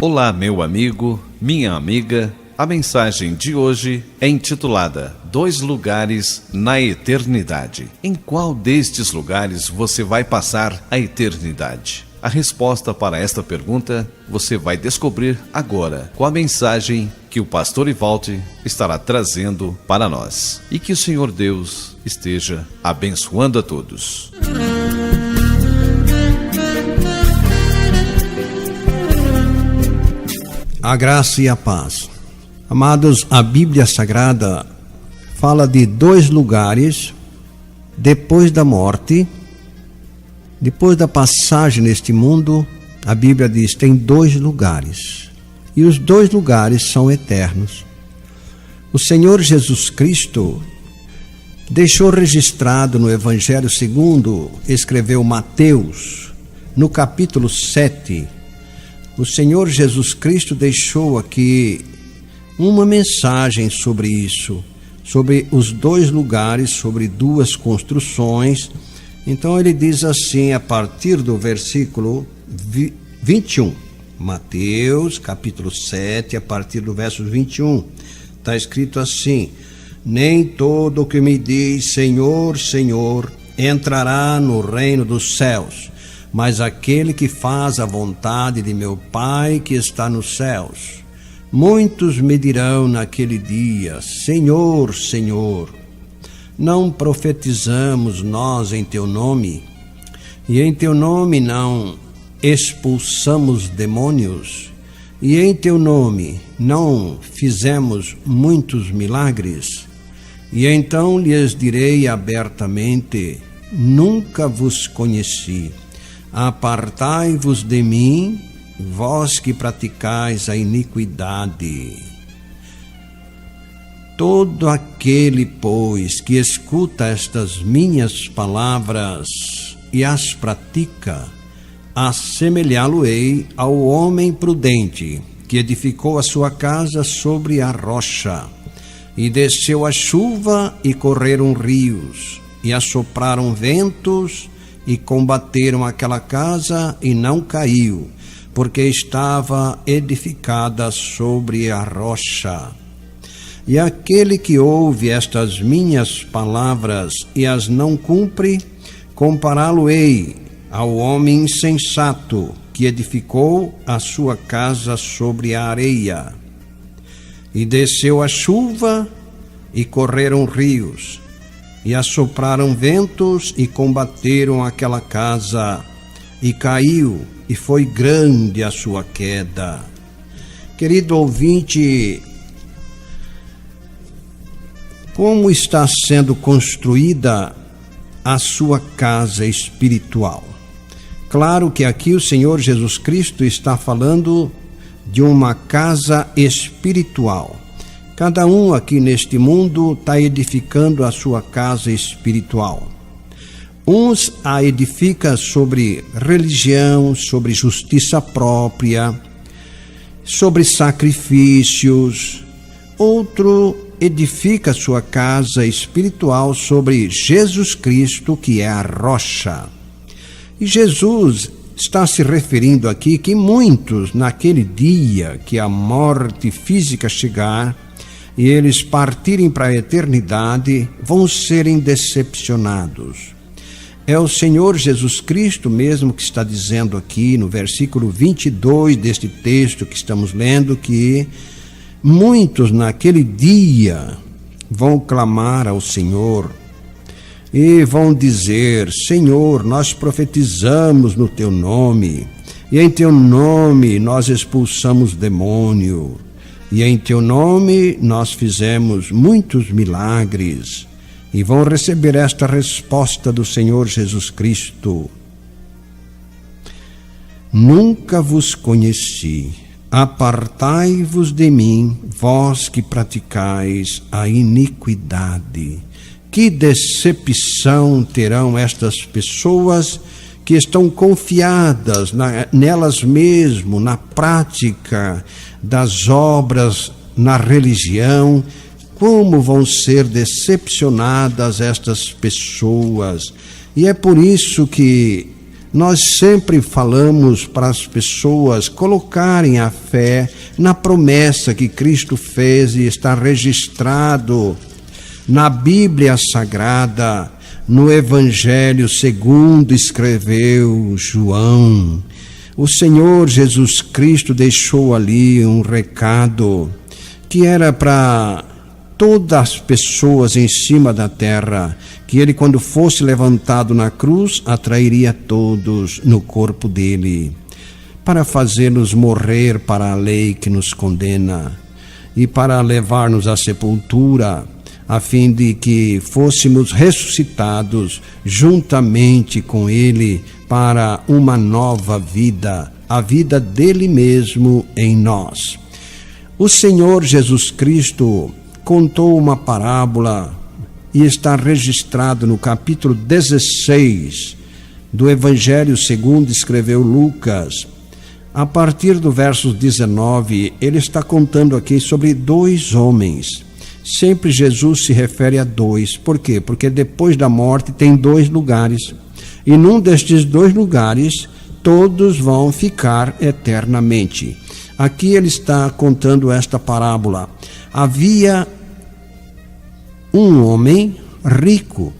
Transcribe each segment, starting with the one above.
Olá, meu amigo, minha amiga. A mensagem de hoje é intitulada 2 lugares na eternidade. Em qual destes lugares você vai passar a eternidade? A resposta para esta pergunta você vai descobrir agora com a mensagem que o pastor Ivaldi estará trazendo para nós. E que o Senhor Deus esteja abençoando a todos. A graça e a paz. Amados, a Bíblia Sagrada fala de 2 lugares depois da morte. Depois da passagem neste mundo, a Bíblia diz que tem 2 lugares. E os 2 lugares são eternos. O Senhor Jesus Cristo deixou registrado no Evangelho segundo escreveu Mateus, no capítulo 7, o Senhor Jesus Cristo deixou aqui uma mensagem sobre isso, sobre os 2 lugares, sobre 2 construções. Então ele diz assim, a partir do versículo 21, Mateus capítulo 7, a partir do verso 21, está escrito assim: nem todo o que me diz Senhor, Senhor, entrará no reino dos céus, mas aquele que faz a vontade de meu Pai que está nos céus. Muitos me dirão naquele dia: Senhor, Senhor, não profetizamos nós em teu nome, e em teu nome não expulsamos demônios, e em teu nome não fizemos muitos milagres? E então lhes direi abertamente: nunca vos conheci. Apartai-vos de mim, vós que praticais a iniquidade. Todo aquele, pois, que escuta estas minhas palavras e as pratica, assemelhá-lo-ei ao homem prudente, que edificou a sua casa sobre a rocha. E desceu a chuva, e correram rios, e assopraram ventos, e combateram aquela casa, e não caiu, porque estava edificada sobre a rocha. E aquele que ouve estas minhas palavras e as não cumpre, compará-lo-ei ao homem insensato, que edificou a sua casa sobre a areia. E desceu a chuva, e correram rios, e assopraram ventos, e combateram aquela casa, e caiu, e foi grande a sua queda. Querido ouvinte, como está sendo construída a sua casa espiritual? Claro que aqui o Senhor Jesus Cristo está falando de uma casa espiritual. Cada um aqui neste mundo está edificando a sua casa espiritual. Uns a edificam sobre religião, sobre justiça própria, sobre sacrifícios. Outro edifica sua casa espiritual sobre Jesus Cristo, que é a rocha. E Jesus está se referindo aqui que muitos, naquele dia que a morte física chegar, e eles partirem para a eternidade, vão serem decepcionados. É o Senhor Jesus Cristo mesmo que está dizendo aqui no versículo 22 deste texto que estamos lendo, que muitos naquele dia vão clamar ao Senhor e vão dizer: Senhor, nós profetizamos no teu nome, e em teu nome nós expulsamos demônio, e em teu nome nós fizemos muitos milagres. E vão receber esta resposta do Senhor Jesus Cristo: nunca vos conheci, apartai-vos de mim, vós que praticais a iniquidade. Que decepção terão estas pessoas que estão confiadas nelas mesmo, na prática das obras, na religião. Como vão ser decepcionadas estas pessoas? E é por isso que nós sempre falamos para as pessoas colocarem a fé na promessa que Cristo fez e está registrado na Bíblia Sagrada, no Evangelho segundo escreveu João. O Senhor Jesus Cristo deixou ali um recado que era para todas as pessoas em cima da terra, que ele, quando fosse levantado na cruz, atrairia todos no corpo dele, para fazê-los morrer para a lei que nos condena e para levar-nos à sepultura, a fim de que fôssemos ressuscitados juntamente com ele para uma nova vida, a vida dele mesmo em nós. O Senhor Jesus Cristo contou uma parábola e está registrado no capítulo 16 do Evangelho segundo escreveu Lucas. A partir do verso 19, ele está contando aqui sobre 2 homens. Sempre Jesus se refere a 2. Por quê? Porque depois da morte tem 2 lugares. E num destes 2 lugares, todos vão ficar eternamente. Aqui ele está contando esta parábola. Havia um homem rico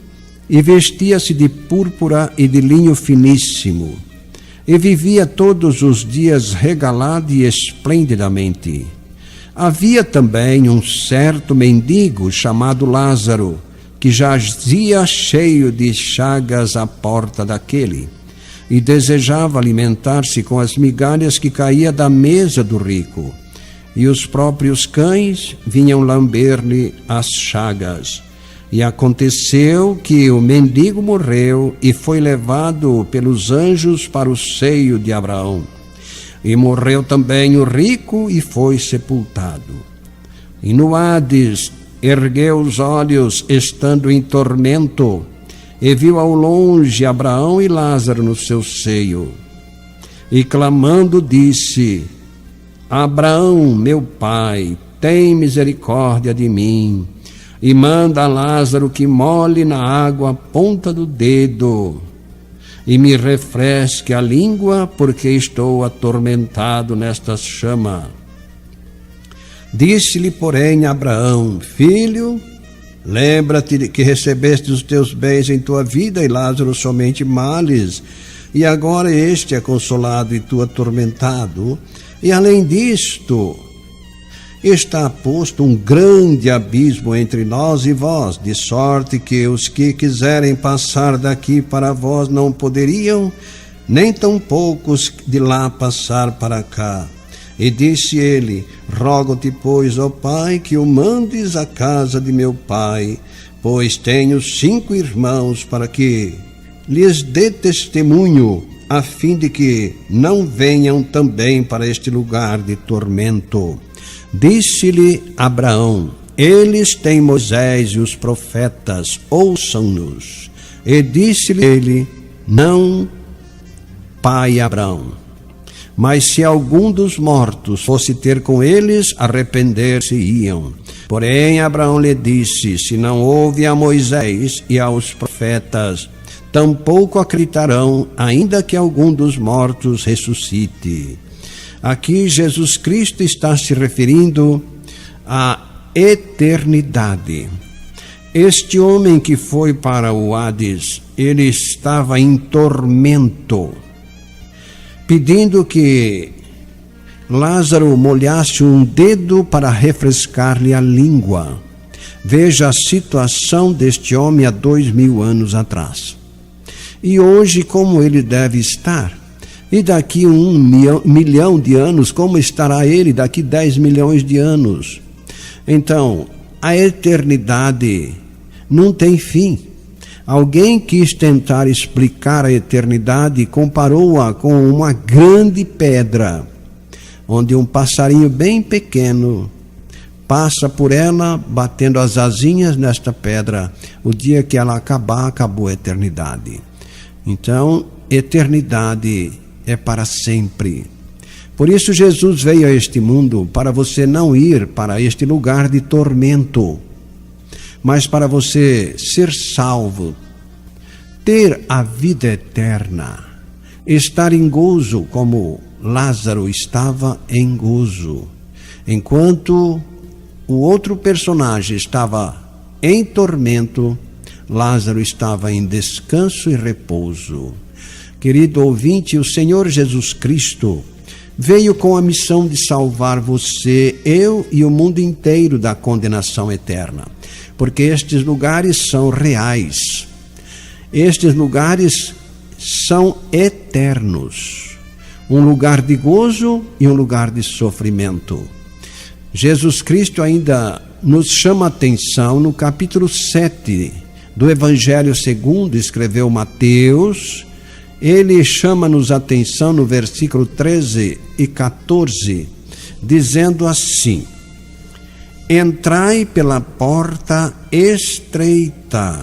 e vestia-se de púrpura e de linho finíssimo e vivia todos os dias regalado e esplendidamente. Havia também um certo mendigo chamado Lázaro, que jazia cheio de chagas à porta daquele, e desejava alimentar-se com as migalhas que caía da mesa do rico, e os próprios cães vinham lamber-lhe as chagas. E aconteceu que o mendigo morreu e foi levado pelos anjos para o seio de Abraão. E morreu também o rico e foi sepultado. E no Hades ergueu os olhos, estando em tormento, e viu ao longe Abraão e Lázaro no seu seio. E clamando disse: Abraão, meu pai, tem misericórdia de mim, e manda a Lázaro que molhe na água a ponta do dedo, e me refresque a língua, porque estou atormentado nesta chama. Disse-lhe, porém, Abraão: Filho, lembra-te de que recebeste os teus bens em tua vida, e Lázaro somente males, e agora este é consolado e tu atormentado. E além disto, está posto um grande abismo entre nós e vós, de sorte que os que quiserem passar daqui para vós não poderiam, nem tampouco os de lá passar para cá. E disse ele: Rogo-te, pois, ó Pai, que o mandes à casa de meu pai, pois tenho 5 irmãos, para que lhes dê testemunho, a fim de que não venham também para este lugar de tormento. Disse-lhe Abraão: Eles têm Moisés e os profetas, ouçam-nos. E disse-lhe ele: Não, pai Abraão, mas se algum dos mortos fosse ter com eles, arrepender-se-iam. Porém Abraão lhe disse: Se não houve a Moisés e aos profetas, tampouco acreditarão, ainda que algum dos mortos ressuscite. Aqui Jesus Cristo está se referindo à eternidade. Este homem que foi para o Hades, ele estava em tormento, pedindo que Lázaro molhasse um dedo para refrescar-lhe a língua. Veja a situação deste homem há 2000 anos atrás. E hoje, como ele deve estar? E daqui 1 milhão de anos, como estará ele daqui 10 milhões de anos? Então, a eternidade não tem fim. Alguém quis tentar explicar a eternidade e comparou-a com uma grande pedra, onde um passarinho bem pequeno passa por ela, batendo as asinhas nesta pedra. O dia que ela acabar, acabou a eternidade. Então, eternidade é para sempre. Por isso Jesus veio a este mundo, para você não ir para este lugar de tormento, mas para você ser salvo, ter a vida eterna. estar em gozo, como Lázaro estava em gozo, enquanto o outro personagem estava em tormento, Lázaro estava em descanso e repouso. Querido ouvinte, o Senhor Jesus Cristo veio com a missão de salvar você, eu e o mundo inteiro da condenação eterna, porque estes lugares são reais, estes lugares são eternos, um lugar de gozo e um lugar de sofrimento. Jesus Cristo ainda nos chama a atenção no capítulo 7 do Evangelho segundo escreveu Mateus. Ele chama-nos a atenção no versículo 13 e 14, dizendo assim: entrai pela porta estreita,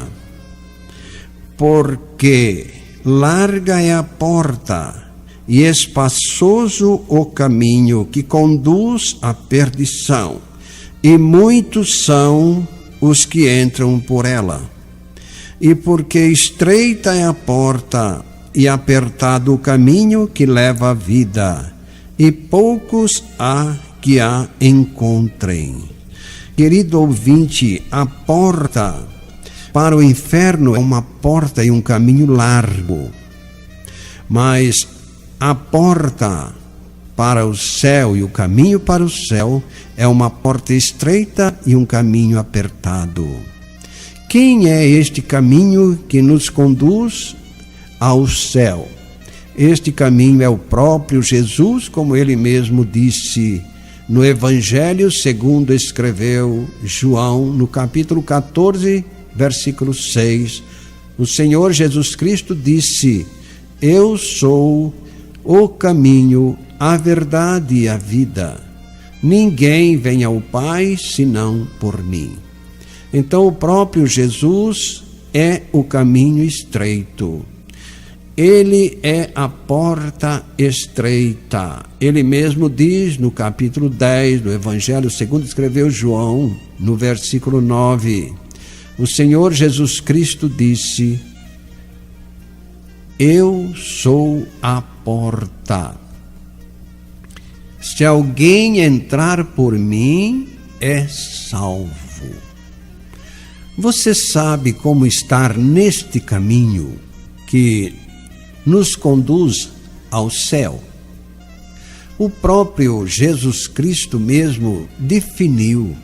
porque larga é a porta e espaçoso o caminho que conduz à perdição, e muitos são os que entram por ela. E porque estreita é a porta e apertado o caminho que leva à vida, e poucos há que a encontrem. Querido ouvinte, a porta para o inferno é uma porta e um caminho largo, mas a porta para o céu e o caminho para o céu é uma porta estreita e um caminho apertado. Quem é este caminho que nos conduz ao céu? Este caminho é o próprio Jesus, como ele mesmo disse no Evangelho segundo escreveu João, no capítulo 14, versículo 6. O Senhor Jesus Cristo disse: eu sou o caminho, a verdade e a vida. Ninguém vem ao Pai senão por mim. Então o próprio Jesus é o caminho estreito. Ele é a porta estreita. Ele mesmo diz no capítulo 10 do Evangelho segundo escreveu João, no versículo 9. O Senhor Jesus Cristo disse: eu sou a porta. Se alguém entrar por mim, é salvo. Você sabe como estar neste caminho que nos conduz ao céu? O próprio Jesus Cristo mesmo definiu: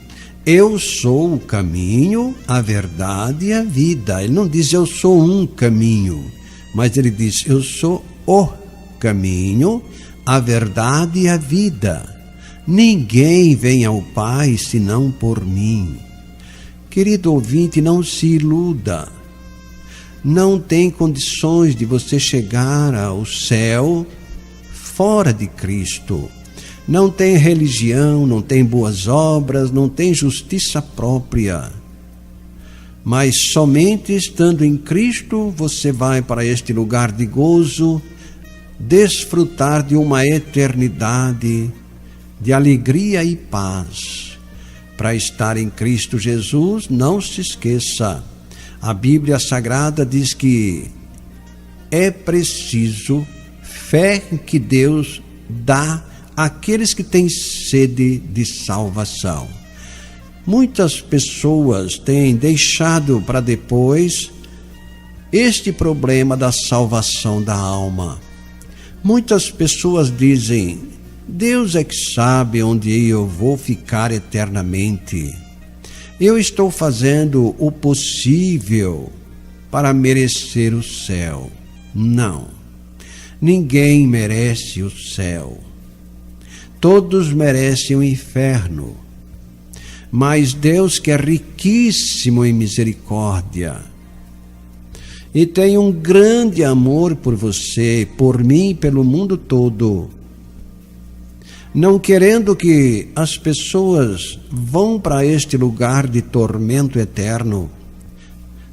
eu sou o caminho, a verdade e a vida. Ele não diz eu sou um caminho, mas ele diz eu sou o caminho, a verdade e a vida. Ninguém vem ao Pai senão por mim. Querido ouvinte, não se iluda. Não tem condições de você chegar ao céu fora de Cristo. Não tem religião, não tem boas obras, não tem justiça própria. Mas somente estando em Cristo você vai para este lugar de gozo, desfrutar de uma eternidade de alegria e paz. Para estar em Cristo Jesus, não se esqueça, a Bíblia Sagrada diz que é preciso fé que Deus dá àqueles que têm sede de salvação. Muitas pessoas têm deixado para depois este problema da salvação da alma. Muitas pessoas dizem: Deus é que sabe onde eu vou ficar eternamente. Eu estou fazendo o possível para merecer o céu. Não, ninguém merece o céu. Todos merecem o inferno. Mas Deus, que é riquíssimo em misericórdia e tem um grande amor por você, por mim e pelo mundo todo, não querendo que as pessoas vão para este lugar de tormento eterno,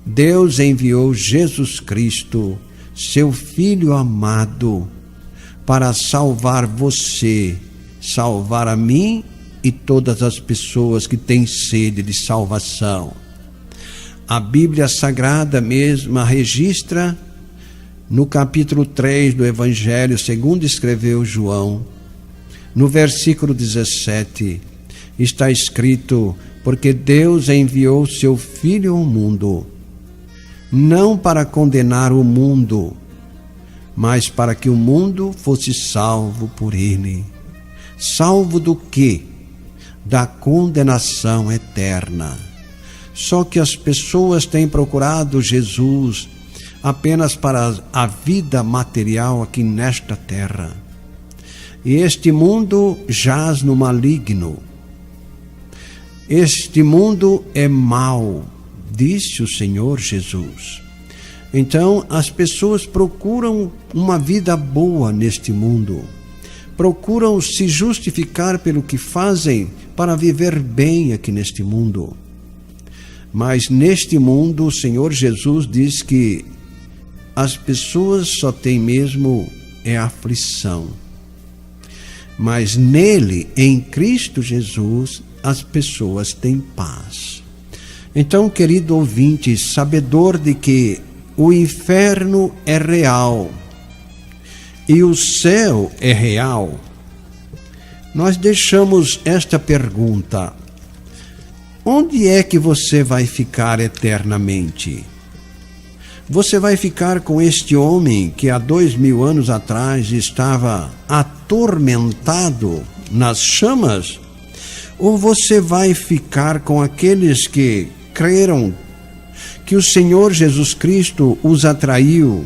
Deus enviou Jesus Cristo, seu Filho amado, para salvar você, salvar a mim e todas as pessoas que têm sede de salvação. A Bíblia Sagrada mesma registra no capítulo 3 do Evangelho segundo escreveu João, no versículo 17, está escrito: porque Deus enviou seu Filho ao mundo, não para condenar o mundo, mas para que o mundo fosse salvo por ele. Salvo do quê? Da condenação eterna. Só que as pessoas têm procurado Jesus apenas para a vida material aqui nesta terra. E este mundo jaz no maligno. Este mundo é mau, disse o Senhor Jesus. Então, as pessoas procuram uma vida boa neste mundo. Procuram se justificar pelo que fazem para viver bem aqui neste mundo. Mas neste mundo, o Senhor Jesus diz que as pessoas só têm mesmo aflição. Mas nele, em Cristo Jesus, as pessoas têm paz. Então, querido ouvinte, sabedor de que o inferno é real e o céu é real, nós deixamos esta pergunta: onde é que você vai ficar eternamente? Você vai ficar com este homem que há 2000 anos atrás estava atormentado nas chamas? Ou você vai ficar com aqueles que creram que o Senhor Jesus Cristo os atraiu,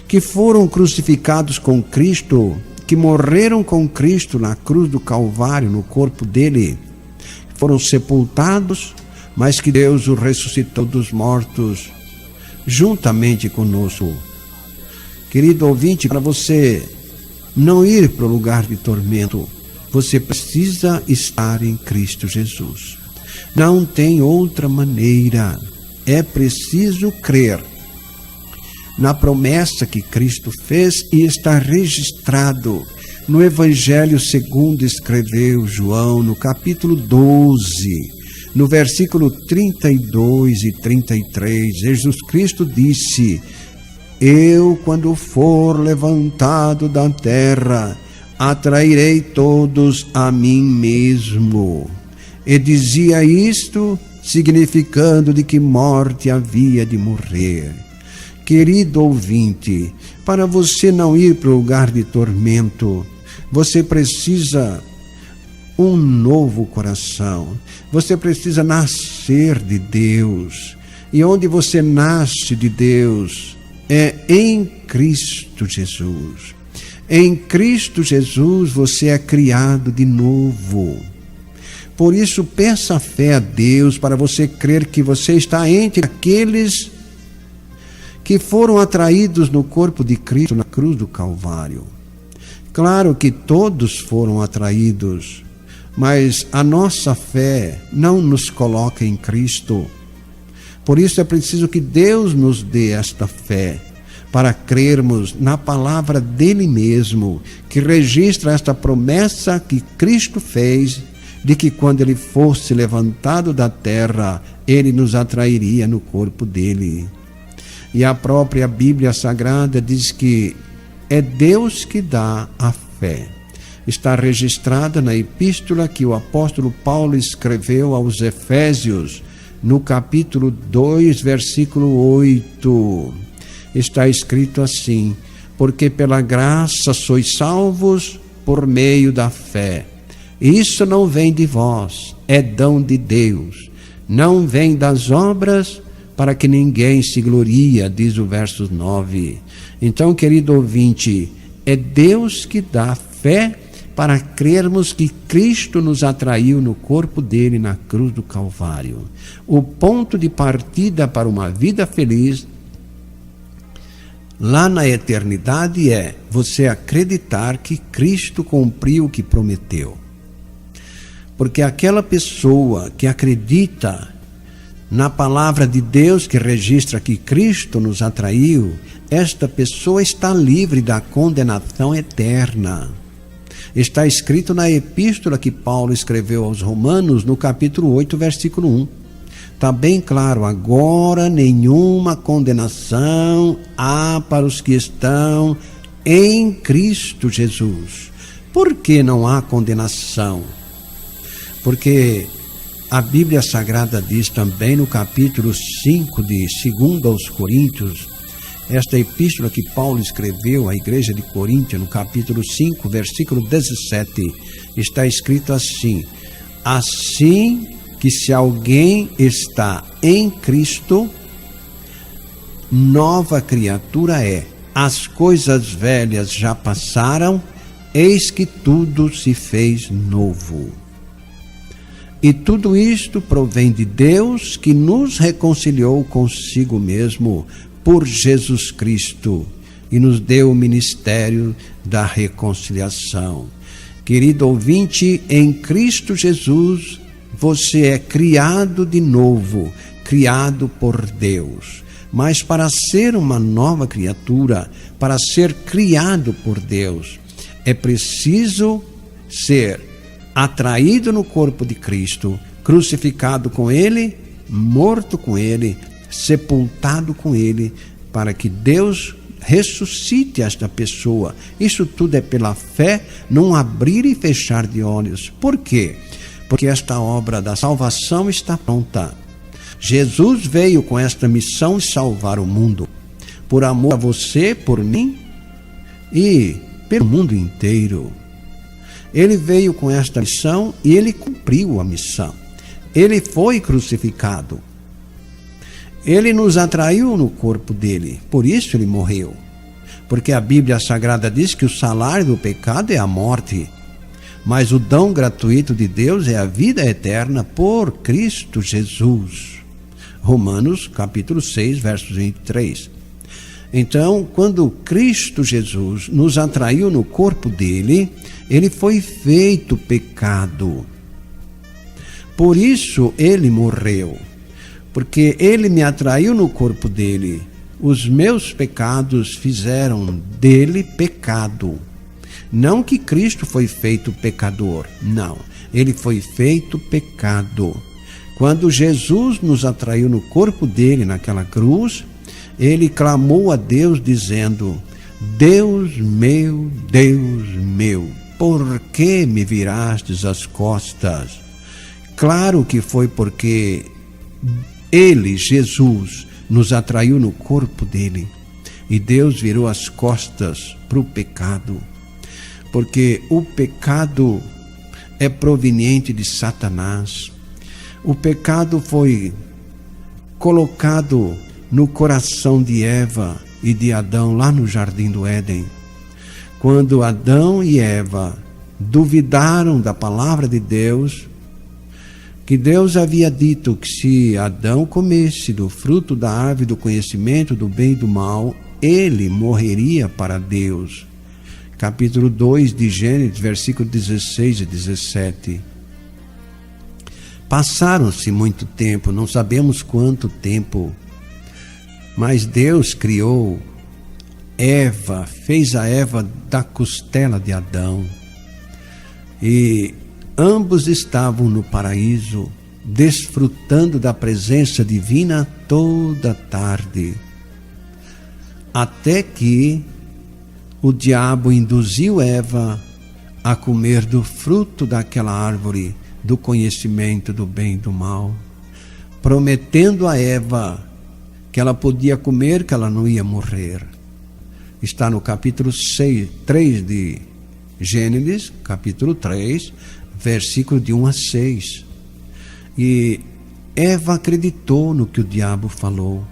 que foram crucificados com Cristo, que morreram com Cristo na cruz do Calvário, no corpo dele, foram sepultados, mas que Deus o ressuscitou dos mortos juntamente conosco? Querido ouvinte, para você não ir para o lugar de tormento, você precisa estar em Cristo Jesus. Não tem outra maneira. É preciso crer na promessa que Cristo fez e está registrado no Evangelho segundo escreveu João, no capítulo 12, no versículo 32 e 33. Jesus Cristo disse: eu, quando for levantado da terra, atrairei todos a mim mesmo. E dizia isto, significando de que morte havia de morrer. Querido ouvinte, para você não ir para o lugar de tormento, você precisa um novo coração. Você precisa nascer de Deus. E onde você nasce de Deus é em Cristo Jesus. Em Cristo Jesus você é criado de novo. Por isso, peça fé a Deus para você crer que você está entre aqueles que foram atraídos no corpo de Cristo na cruz do Calvário. Claro que todos foram atraídos, mas a nossa fé não nos coloca em Cristo. Por isso é preciso que Deus nos dê esta fé, para crermos na palavra dele mesmo, que registra esta promessa que Cristo fez, de que quando ele fosse levantado da terra, ele nos atrairia no corpo dele. E a própria Bíblia Sagrada diz que é Deus que dá a fé. Está registrada na epístola que o apóstolo Paulo escreveu aos Efésios, no capítulo 2, versículo 8. Está escrito assim: porque pela graça sois salvos por meio da fé. Isso não vem de vós, é dom de Deus. Não vem das obras, para que ninguém se gloria, diz o verso 9. Então, querido ouvinte, é Deus que dá fé para crermos que Cristo nos atraiu no corpo dele na cruz do Calvário. O ponto de partida para uma vida feliz lá na eternidade é você acreditar que Cristo cumpriu o que prometeu. Porque aquela pessoa que acredita na palavra de Deus que registra que Cristo nos atraiu, esta pessoa está livre da condenação eterna. Está escrito na epístola que Paulo escreveu aos Romanos, no capítulo 8, versículo 1. Está bem claro, agora nenhuma condenação há para os que estão em Cristo Jesus. Por que não há condenação? Porque a Bíblia Sagrada diz também no capítulo 5 de 2 aos Coríntios, esta epístola que Paulo escreveu à igreja de Coríntio, no capítulo 5, versículo 17, está escrito assim: assim que se alguém está em Cristo, nova criatura é. As coisas velhas já passaram, eis que tudo se fez novo. E tudo isto provém de Deus, que nos reconciliou consigo mesmo por Jesus Cristo e nos deu o ministério da reconciliação. Querido ouvinte, em Cristo Jesus você é criado de novo, criado por Deus. Mas para ser uma nova criatura, para ser criado por Deus, é preciso ser atraído no corpo de Cristo, crucificado com Ele, morto com Ele, sepultado com Ele, para que Deus ressuscite esta pessoa. Isso tudo é pela fé, num abrir e fechar de olhos. Por quê? Porque esta obra da salvação está pronta. Jesus veio com esta missão de salvar o mundo, por amor a você, por mim e pelo mundo inteiro. Ele veio com esta missão e ele cumpriu a missão. Ele foi crucificado. Ele nos atraiu no corpo dele, por isso ele morreu. Porque a Bíblia Sagrada diz que o salário do pecado é a morte, mas o dom gratuito de Deus é a vida eterna por Cristo Jesus. Romanos capítulo 6, versos 23. Então, quando Cristo Jesus nos atraiu no corpo dele, ele foi feito pecado. Por isso ele morreu. Porque ele me atraiu no corpo dele. Os meus pecados fizeram dele pecado. Não que Cristo foi feito pecador, não. Ele foi feito pecado. Quando Jesus nos atraiu no corpo dele, naquela cruz, ele clamou a Deus dizendo: Deus meu, por que me virastes as costas? Claro que foi porque ele, Jesus, nos atraiu no corpo dele. E Deus virou as costas para o pecado. Porque o pecado é proveniente de Satanás. O pecado foi colocado no coração de Eva e de Adão lá no Jardim do Éden. Quando Adão e Eva duvidaram da palavra de Deus, que Deus havia dito que se Adão comesse do fruto da árvore do conhecimento do bem e do mal, ele morreria para Deus. Capítulo 2 de Gênesis, versículos 16 e 17. Passaram-se muito tempo, não sabemos quanto tempo, mas Deus criou Eva, fez a Eva da costela de Adão. E ambos estavam no paraíso, desfrutando da presença divina toda tarde. Até que o diabo induziu Eva a comer do fruto daquela árvore do conhecimento do bem e do mal, prometendo a Eva que ela podia comer, que ela não ia morrer. Está no capítulo 3 de Gênesis, capítulo 3, versículo de 1 a 6. E Eva acreditou no que o diabo falou,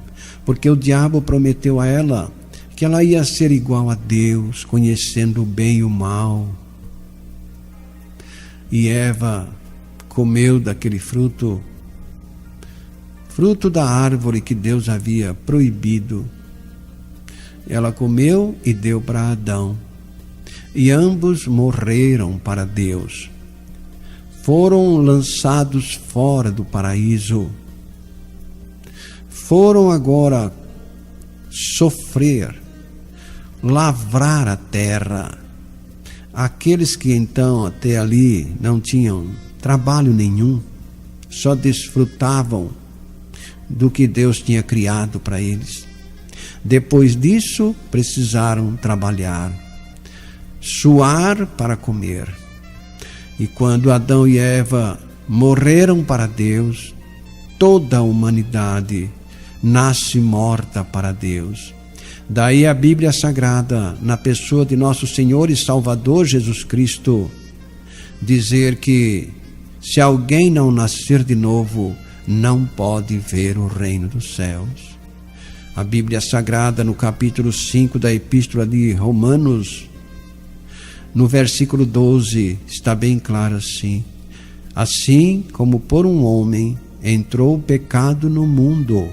porque o diabo prometeu a ela que ela ia ser igual a Deus, conhecendo o bem e o mal. E Eva comeu daquele fruto da árvore que Deus havia proibido. Ela comeu e deu para Adão. E ambos morreram para Deus. Foram lançados fora do paraíso. Foram agora sofrer, lavrar a terra. Aqueles que então até ali não tinham trabalho nenhum, só desfrutavam do que Deus tinha criado para eles. Depois disso, precisaram trabalhar, suar para comer. E quando Adão e Eva morreram para Deus, toda a humanidade nasce morta para Deus. Daí a Bíblia Sagrada, na pessoa de nosso Senhor e Salvador Jesus Cristo, dizer que se alguém não nascer de novo, não pode ver o reino dos céus. A Bíblia Sagrada, no capítulo 5 da Epístola de Romanos, no versículo 12, está bem claro assim: assim como por um homem entrou o pecado no mundo,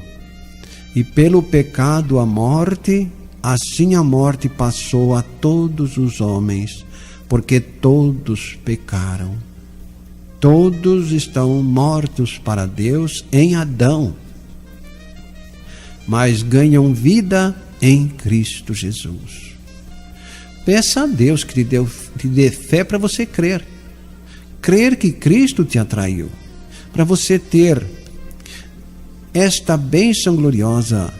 e pelo pecado a morte, assim a morte passou a todos os homens, porque todos pecaram. Todos estão mortos para Deus em Adão, mas ganham vida em Cristo Jesus. Peça a Deus que te dê fé para você crer. Crer que Cristo te atraiu, para você ter esta bênção gloriosa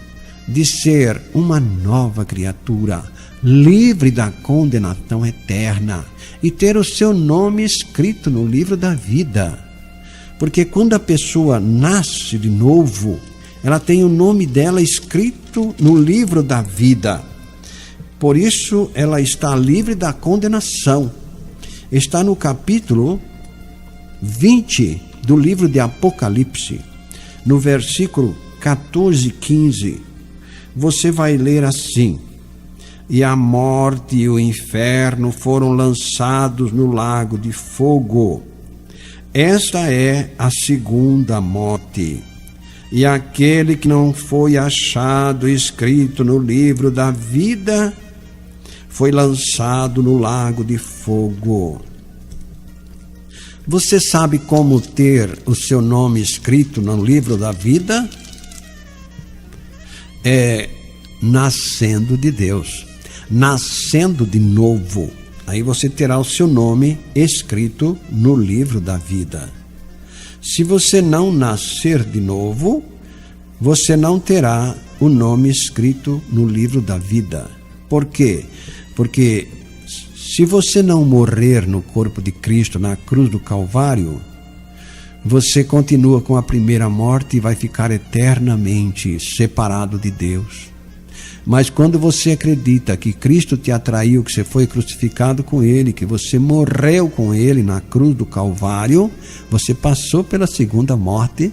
de ser uma nova criatura, livre da condenação eterna, e ter o seu nome escrito no livro da vida. Porque quando a pessoa nasce de novo, ela tem o nome dela escrito no livro da vida. Por isso ela está livre da condenação. Está no capítulo 20 do livro de Apocalipse, no versículo 14 e 15, você vai ler assim: e a morte e o inferno foram lançados no lago de fogo. Esta é a segunda morte. E aquele que não foi achado escrito no livro da vida foi lançado no lago de fogo. Você sabe como ter o seu nome escrito no livro da vida? É nascendo de Deus, nascendo de novo. Aí você terá o seu nome escrito no livro da vida. Se você não nascer de novo, você não terá o nome escrito no livro da vida. Por quê? Porque se você não morrer no corpo de Cristo, na cruz do Calvário, você continua com a primeira morte e vai ficar eternamente separado de Deus. Mas quando você acredita que Cristo te atraiu, que você foi crucificado com Ele, que você morreu com Ele na cruz do Calvário, você passou pela segunda morte,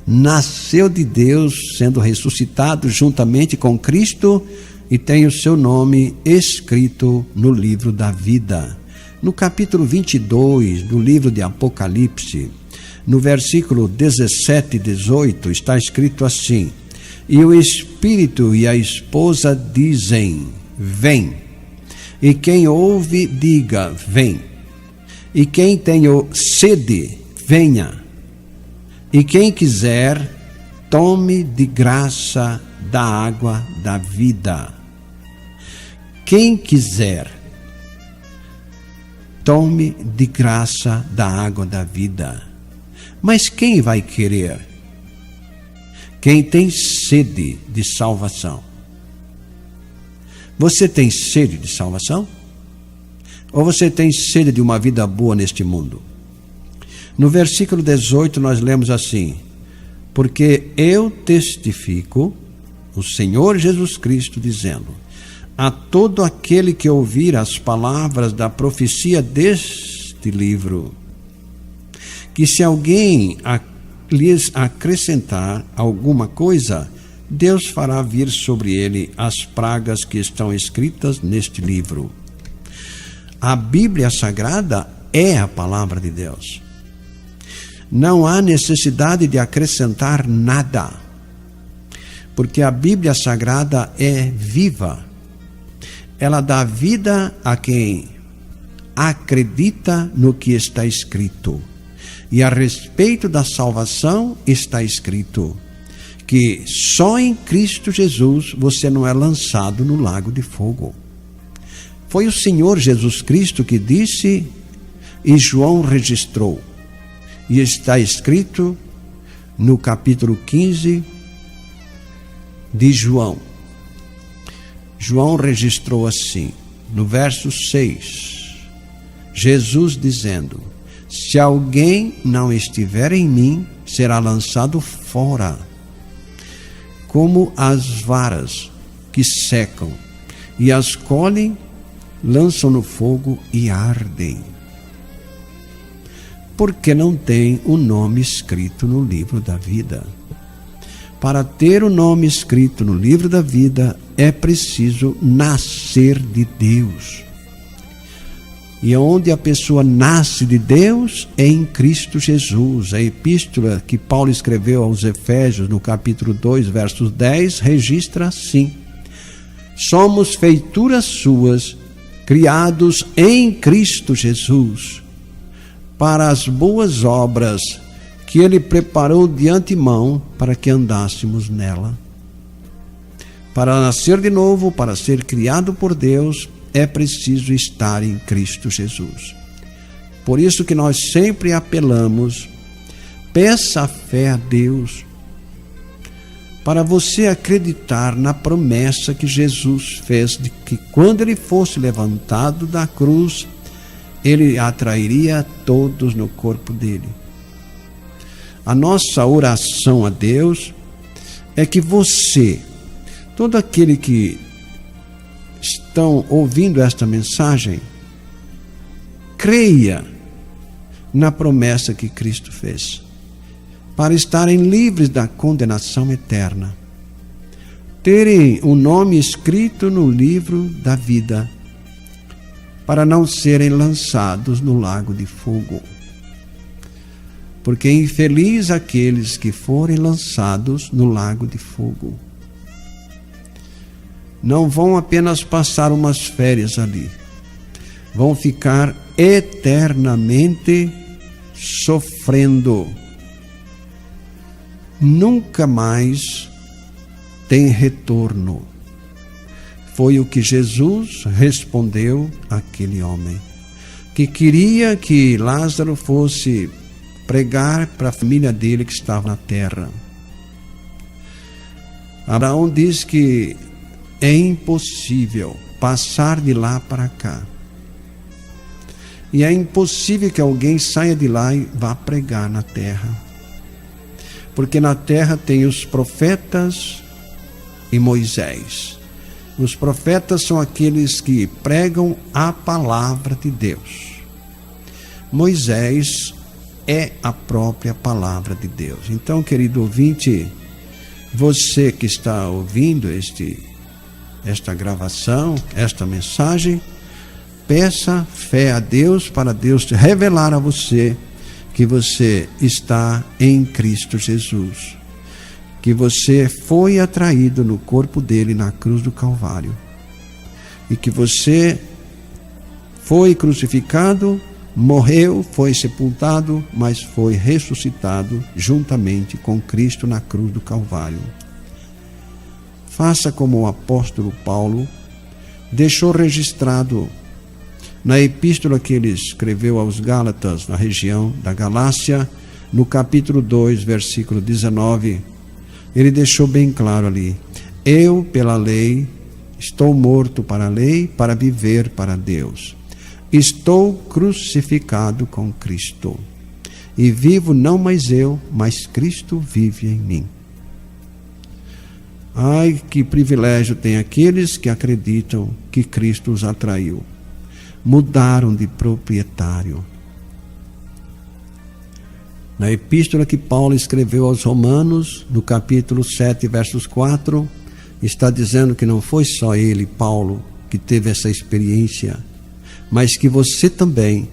nasceu de Deus, sendo ressuscitado juntamente com Cristo, e tem o seu nome escrito no livro da vida. No capítulo 22 do livro de Apocalipse, no versículo 17 e 18, está escrito assim: e o Espírito e a esposa dizem, vem. E quem ouve, diga, vem. E quem tem sede, venha. E quem quiser, tome de graça da água da vida. Quem quiser, tome de graça da água da vida. Mas quem vai querer? Quem tem sede de salvação. Você tem sede de salvação? Ou você tem sede de uma vida boa neste mundo? No versículo 18 nós lemos assim: porque eu testifico, o Senhor Jesus Cristo dizendo, a todo aquele que ouvir as palavras da profecia deste livro, que se alguém lhes acrescentar alguma coisa, Deus fará vir sobre ele as pragas que estão escritas neste livro. A Bíblia Sagrada é a palavra de Deus. Não há necessidade de acrescentar nada, porque a Bíblia Sagrada é viva. Ela dá vida a quem acredita no que está escrito. E a respeito da salvação está escrito que só em Cristo Jesus você não é lançado no lago de fogo. Foi o Senhor Jesus Cristo que disse, e João registrou. E está escrito no capítulo 15 de João. João registrou assim, no verso 6, Jesus dizendo: se alguém não estiver em mim, será lançado fora, como as varas que secam, e as colhem, lançam no fogo e ardem. Porque não tem o nome escrito no livro da vida. Para ter o nome escrito no livro da vida, é preciso nascer de Deus. E onde a pessoa nasce de Deus é em Cristo Jesus. A epístola que Paulo escreveu aos Efésios, no capítulo 2, versos 10, registra assim: somos feituras suas, criados em Cristo Jesus, para as boas obras que Ele preparou de antemão para que andássemos nela. Para nascer de novo, para ser criado por Deus, é preciso estar em Cristo Jesus. Por isso que nós sempre apelamos, peça a fé a Deus, para você acreditar na promessa que Jesus fez de que quando Ele fosse levantado da cruz, Ele atrairia todos no corpo dele. A nossa oração a Deus é que você, todo aquele que estão ouvindo esta mensagem, creia na promessa que Cristo fez, para estarem livres da condenação eterna, terem o nome escrito no livro da vida, para não serem lançados no lago de fogo. Porque infeliz aqueles que forem lançados no lago de fogo. Não vão apenas passar umas férias ali, vão ficar eternamente sofrendo. Nunca mais tem retorno. Foi o que Jesus respondeu àquele homem, que queria que Lázaro fosse pregar para a família dele que estava na terra. Abraão diz que é impossível passar de lá para cá. E é impossível que alguém saia de lá e vá pregar na terra. Porque na terra tem os profetas e Moisés. Os profetas são aqueles que pregam a palavra de Deus. Moisés é a própria palavra de Deus. Então, querido ouvinte, você que está ouvindo esta gravação, esta mensagem, peça fé a Deus para Deus te revelar a você que você está em Cristo Jesus, que você foi atraído no corpo dele na cruz do Calvário e que você foi crucificado, morreu, foi sepultado, mas foi ressuscitado juntamente com Cristo na cruz do Calvário. Faça como o apóstolo Paulo deixou registrado na epístola que ele escreveu aos Gálatas, na região da Galácia, no capítulo 2, versículo 19, ele deixou bem claro ali: eu, pela lei, estou morto para a lei, para viver para Deus. Estou crucificado com Cristo. E vivo não mais eu, mas Cristo vive em mim. Ai, que privilégio tem aqueles que acreditam que Cristo os atraiu. Mudaram de proprietário. Na epístola que Paulo escreveu aos Romanos, no capítulo 7, versos 4, está dizendo que não foi só ele, Paulo, que teve essa experiência, mas que você também,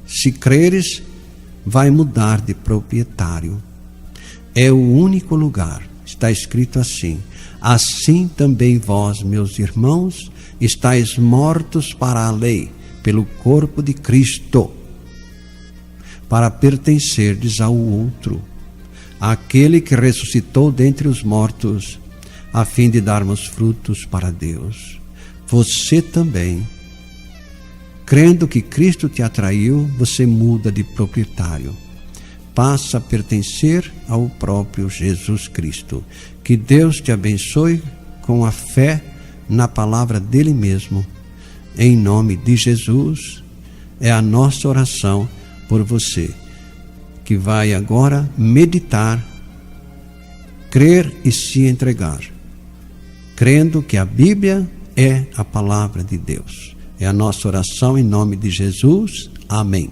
se creres, vai mudar de proprietário. É o único lugar. Está escrito assim: assim também vós, meus irmãos, estáis mortos para a lei, pelo corpo de Cristo, para pertencerdes ao outro, aquele que ressuscitou dentre os mortos, a fim de darmos frutos para Deus. Você também, crendo que Cristo te atraiu, você muda de proprietário. passa a pertencer ao próprio Jesus Cristo. Que Deus te abençoe com a fé na palavra dele mesmo. Em nome de Jesus, é a nossa oração por você, que vai agora meditar, crer e se entregar, crendo que a Bíblia é a palavra de Deus. É a nossa oração em nome de Jesus. Amém.